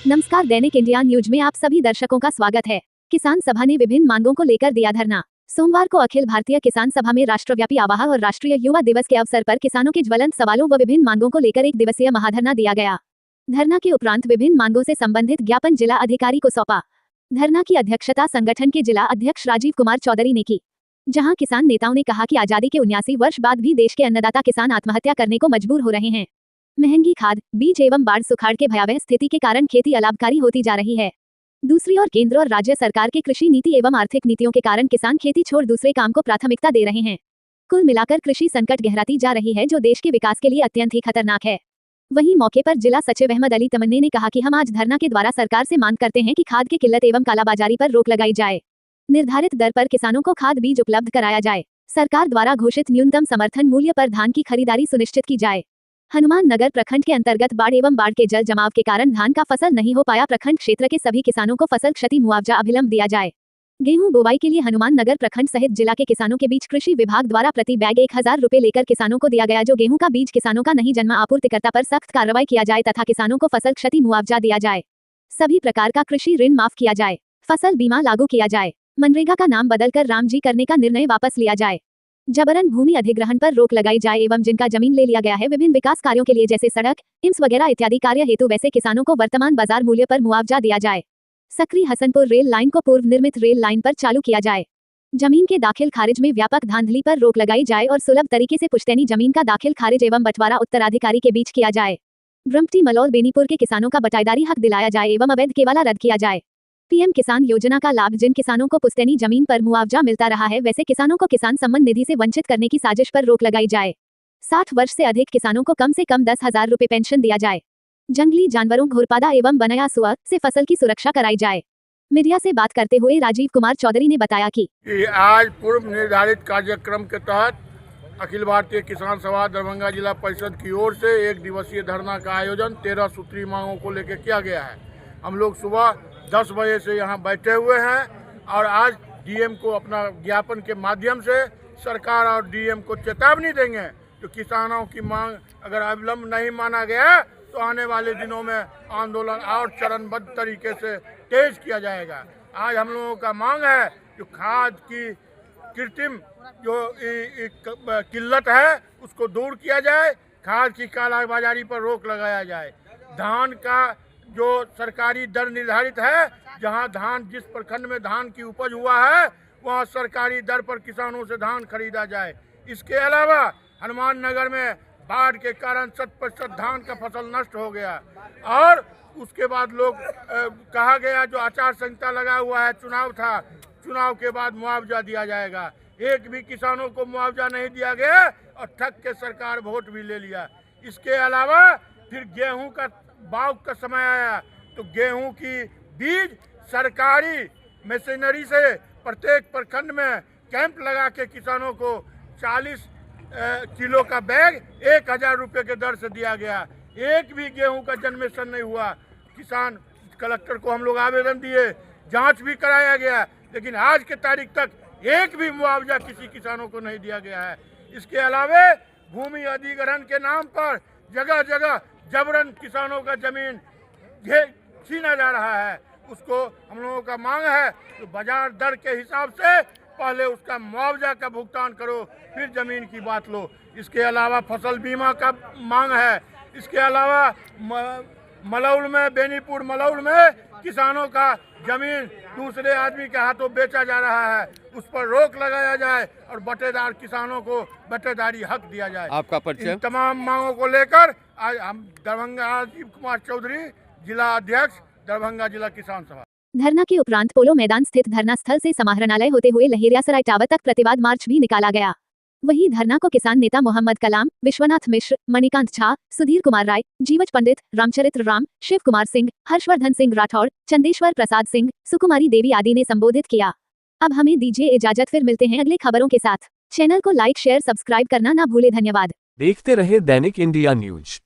नमस्कार, दैनिक India news में आप सभी दर्शकों का स्वागत है। किसान सभा ने विभिन्न मांगों को लेकर दिया धरना। सोमवार को अखिल भारतीय किसान सभा में राष्ट्रव्यापी आवाह और राष्ट्रीय युवा दिवस के अवसर पर किसानों के ज्वलंत सवालों व विभिन्न मांगों को लेकर 1 दिवसीय महाधरना दिया गया। धरना के उपरांत विभिन्न मांगों से संबंधित ज्ञापन जिला अधिकारी को सौंपा। धरना की अध्यक्षता संगठन के जिला अध्यक्ष राजीव कुमार चौधरी ने की, जहाँ किसान नेताओं ने कहा कि आजादी के 79 वर्ष बाद भी देश के अन्नदाता किसान आत्महत्या करने को मजबूर हो रहे हैं। महंगी खाद, बीज एवं बाढ़ सुखाड़ के भयावह स्थिति के कारण खेती अलाभकारी होती जा रही है। दूसरी ओर केंद्र और राज्य सरकार के कृषि नीति एवं आर्थिक नीतियों के कारण किसान खेती छोड़ दूसरे काम को प्राथमिकता दे रहे हैं। कुल मिलाकर कृषि संकट गहराती जा रही है, जो देश के विकास के लिए अत्यंत ही खतरनाक है। वहीं मौके पर जिला सचिव अहमद अली तमन्ने ने कहा कि हम आज धरना के द्वारा सरकार से मांग करते हैं कि खाद की किल्लत एवं कालाबाजारी पर रोक लगाई जाए। निर्धारित दर पर किसानों को खाद बीज उपलब्ध कराया जाए। सरकार द्वारा घोषित न्यूनतम समर्थन मूल्य पर धान की खरीदारी सुनिश्चित की जाए। हनुमान नगर प्रखंड के अंतर्गत बाढ़ एवं बाढ़ के जल जमाव के कारण धान का फसल नहीं हो पाया। प्रखंड क्षेत्र के सभी किसानों को फसल क्षति मुआवजा अभिलंब दिया जाए। गेहूं बुवाई के लिए हनुमान नगर प्रखंड सहित जिला के किसानों के बीच कृषि विभाग द्वारा प्रति बैग 1000 रुपए लेकर किसानों को दिया गया। जो गेहूं का बीज किसानों का नहीं जन्मा, आपूर्तिकर्ता पर सख्त कार्रवाई किया जाए तथा किसानों को फसल क्षति मुआवजा दिया जाए। सभी प्रकार का कृषि ऋण माफ किया जाए। फसल बीमा लागू किया जाए। मनरेगा का नाम बदलकर रामजी करने का निर्णय वापस लिया जाए। जबरन भूमि अधिग्रहण पर रोक लगाई जाए एवं जिनका जमीन ले लिया गया है विभिन्न विकास कार्यों के लिए जैसे सड़क, इम्स वगैरह इत्यादि कार्य हेतु वैसे किसानों को वर्तमान बाजार मूल्य पर मुआवजा दिया जाए। सकरी हसनपुर रेल लाइन को पूर्व निर्मित रेल लाइन पर चालू किया जाए। जमीन के दाखिल खारिज में व्यापक धांधली पर रोक लगाई जाए और सुलभ तरीके से पुश्तैनी जमीन का दाखिल खारिज एवं बंटवारा उत्तराधिकारी के बीच किया जाए। ब्रह्मटी मलौल बेनीपुर के किसानों का बटाईदारी हक दिलाया जाए एवं अवैध केवाला रद्द किया जाए। पीएम किसान योजना का लाभ जिन किसानों को पुश्तैनी जमीन पर मुआवजा मिलता रहा है वैसे किसानों को किसान सम्मान निधि से वंचित करने की साजिश पर रोक लगाई जाए। 60 वर्ष से अधिक किसानों को कम से कम 10,000 रुपए पेंशन दिया जाए। जंगली जानवरों घुरपादा एवं बनया सुअर से फसल की सुरक्षा कराई जाए। मीडिया से बात करते हुए राजीव कुमार चौधरी ने बताया कि आज पूर्व निर्धारित कार्यक्रम के तहत अखिल भारतीय किसान सभा दरभंगा जिला परिषद की ओर से 1 दिवसीय धरना का आयोजन 13 सूत्री मांगों को लेकर किया गया है। हम लोग सुबह 10 बजे से यहाँ बैठे हुए हैं और आज डीएम को अपना ज्ञापन के माध्यम से सरकार और डीएम को चेतावनी देंगे। तो किसानों की मांग अगर अविलंब नहीं माना गया तो आने वाले दिनों में आंदोलन और चरणबद्ध तरीके से तेज किया जाएगा। आज हम लोगों का मांग है जो खाद की कृत्रिम जो किल्लत है उसको दूर किया जाए, खाद की कालाबाजारी पर रोक लगाया जाए। धान का जो सरकारी दर निर्धारित है, जहां धान जिस प्रखंड में धान की उपज हुआ है वहां सरकारी दर पर किसानों से धान खरीदा जाए। इसके अलावा हनुमान नगर में बाढ़ के कारण 100% धान का फसल नष्ट हो गया और उसके बाद लोग कहा गया जो आचार संहिता लगा हुआ है, चुनाव था, चुनाव के बाद मुआवजा दिया जाएगा। एक भी किसानों को मुआवजा नहीं दिया गया और ठग के सरकार वोट भी ले लिया। इसके अलावा फिर गेहूं का बाव का समय आया तो गेहूं की बीज सरकारी मशीनरी से प्रत्येक प्रखंड में कैंप लगा के किसानों को 40 किलो का बैग 1000 रुपये के दर से दिया गया। एक भी गेहूं का जनरेशन नहीं हुआ। किसान कलेक्टर को हम लोग आवेदन दिए, जांच भी कराया गया, लेकिन आज के तारीख तक एक भी मुआवजा किसी किसानों को नहीं दिया गया है। इसके अलावा भूमि अधिग्रहण के नाम पर जगह जगह जबरन किसानों का जमीन छीना जा रहा है। उसको हम लोगों का मांग है तो बाजार दर के हिसाब से पहले उसका मुआवजा का भुगतान करो, फिर जमीन की बात लो। इसके अलावा फसल बीमा का मांग है। इसके अलावा मलौल में बेनीपुर मलौल में किसानों का जमीन दूसरे आदमी के हाथों बेचा जा रहा है, उस पर रोक लगाया जाए और बटेदार किसानों को बटेदारी हक दिया जाए। आपका परिचय? इन तमाम मांगों को लेकर आज हम दरभंगा राजीव कुमार चौधरी, जिला अध्यक्ष दरभंगा जिला किसान सभा। धरना के उपरांत पोलो मैदान स्थित धरना स्थल से समाहरणालय होते हुए लहेरियासराय टावर तक प्रतिवाद मार्च भी निकाला गया। वहीं धरना को किसान नेता मोहम्मद कलाम, विश्वनाथ मिश्र, मणिकांत झा, सुधीर कुमार राय, जीवच पंडित, रामचरित्र राम, शिव कुमार सिंह, हर्षवर्धन सिंह राठौड़, चंदेश्वर प्रसाद सिंह, सुकुमारी देवी आदि ने संबोधित किया। अब हमें दीजिए इजाजत, फिर मिलते हैं अगले खबरों के साथ। चैनल को लाइक शेयर सब्सक्राइब करना ना भूले। धन्यवाद। देखते रहे दैनिक इंडिया न्यूज।